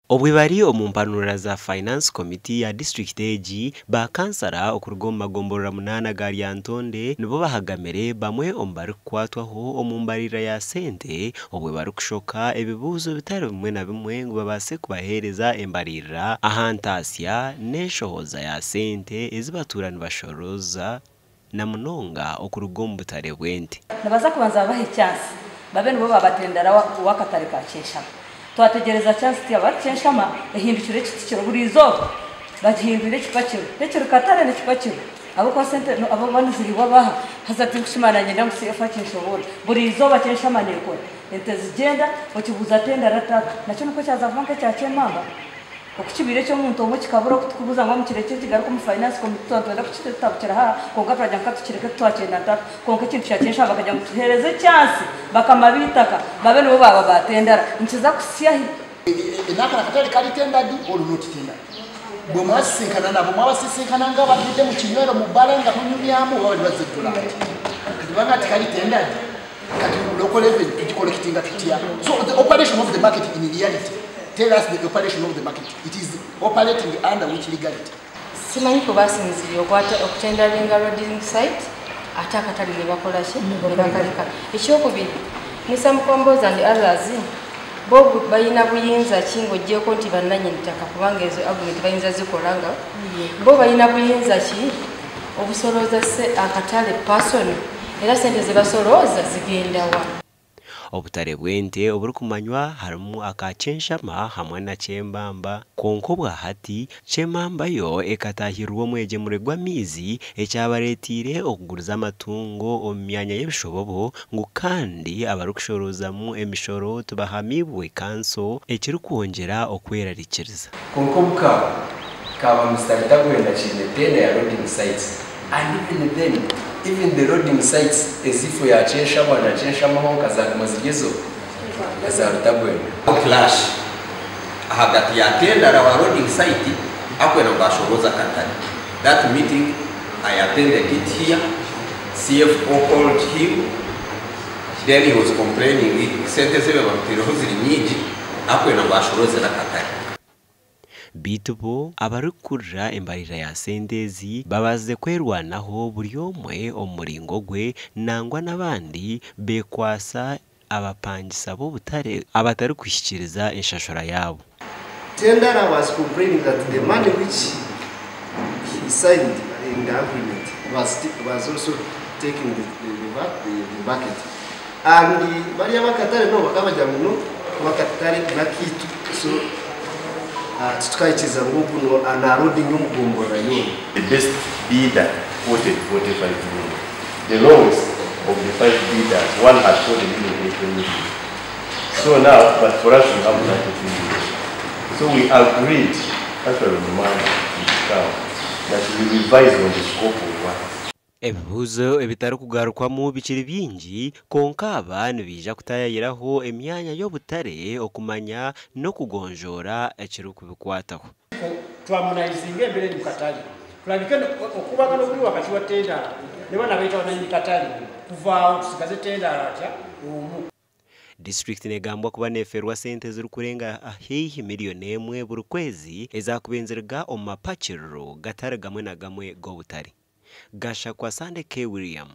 Obwibari omumpanura za Finance Committee ya District Egi bakansara okurugoma gomborora munana ga Lyantonde nibo bahagamire bamwe ombari kwatwaho omumbarira ya sente obwibari kushoka ebibuzo bitari bimwe na bimwe ngo babase kubahereza embarira ahantasya neshohoza ya sente ezibaturani bashoroza na munonga okurugoma butare bwente nabaza kubanza bahe chance babe nibo babatendera wakatare ka chesha twategereza chance ti abaceshama ehindukire kitikiro burizo bagihindure kipakiro nekiro katare nekipakiro abo kwa sente abo banuziri wabaha hazati kushimana nyenda musifa kinshobora burizo baceshama neko ente zigenda okibuza tenda rataka nacho nuko cyazavanka cyache mamba okukibire cyo muntu omwe kikabura kutukubuza ngo mukireke kigaruka mu Finance Committee twanda kukitabukira ha konga project katukireke twakenda ta konka kintu cyakesha bakajya mutuhereze chance bakamabitaka babe nibo baba batendera nkiza kusiyahi inaka nakatari kali tenda di olunuti tenda bwo mwasinkana nabo mwabasinkana nga bagide mu kinywero mu balenga kunyumyamu baba bazitula kibanga tikali tenda di kati local level tukolektinga tutia so the operation of the market in reality tell us the operation of the market. It is operating under which legality? Simanyi ko basinziriye okutenderinga roading site ataka tali ne bakola ki ne bakalika ekyokubiri Musa Mukomboza and others bo bayina buyinza kingo gye ko nti bannanye ntaka kubanga ezo argument bayinza zikolanga bo bayina buyinza ki obusoloza se akatale person era sente ze basoloza zigenda wa obutare bwente oburi kumanywa harimu akachenshama hamwe na chembamba konkobwa hati chembamba yo ekatahirwa mweje muregwa mizi ekyabaretire okuguriza amatungo omyanya y'ebishobobo ngo kandi abarukushorozamu emishoro tubahamibwe kanso ekiri kuongera okwerarikiriza konkobwa kaba mustagita gwenda kinetene ya roading sites and even the roading sites ezifu ya cheshama na cheshama honka za mazigezo za rutabwe clash hagati ya tenda na roading site akwena bashoroza katani. That meeting I attended it here. CFO called him, then he was complaining sente zebe bamutiro ziri nyingi akwena bashoroza na katani. Bitubo abarukurira embarira ya sentezi babaze kwerwanaho buri omwe omuringo gwe nangwa nabandi bekwasa abapangisa bo butare abatari kwishikiriza inshashora yabo. Tendera was complaining that the money which he signed in the agreement was also taking the bucket, and bari abakatare no bakabaja muno bakatare nakitu so tukaichiza ngugu na roading y'umugombora yo. The best bidder quoted 45 million. The lowest of the 5 bidders, one had quoted even 8 million. So now, but for us we have 93 million. So we agreed, after the money that we revise on the scope of work. Ebibuzo ebitari kugarukwamo bikiri bingi konka abantu bija kutayayiraho emyanya y'obutare okumanya no kugonjora ekiri kubikwataho. Twamunaizinga embere mu katali kulabike okubagana okuli wakati wa tenda ne bana baita wananyi katali kuva tusigaze tenda atya omu. District negambwa kuba neferwa sente ziri kurenga ahihi miliyoni emwe buri kwezi ezakubenzerga omumapakiro gatare gamwe na gamwe g'obutare. Gasha kwa Sande K. William.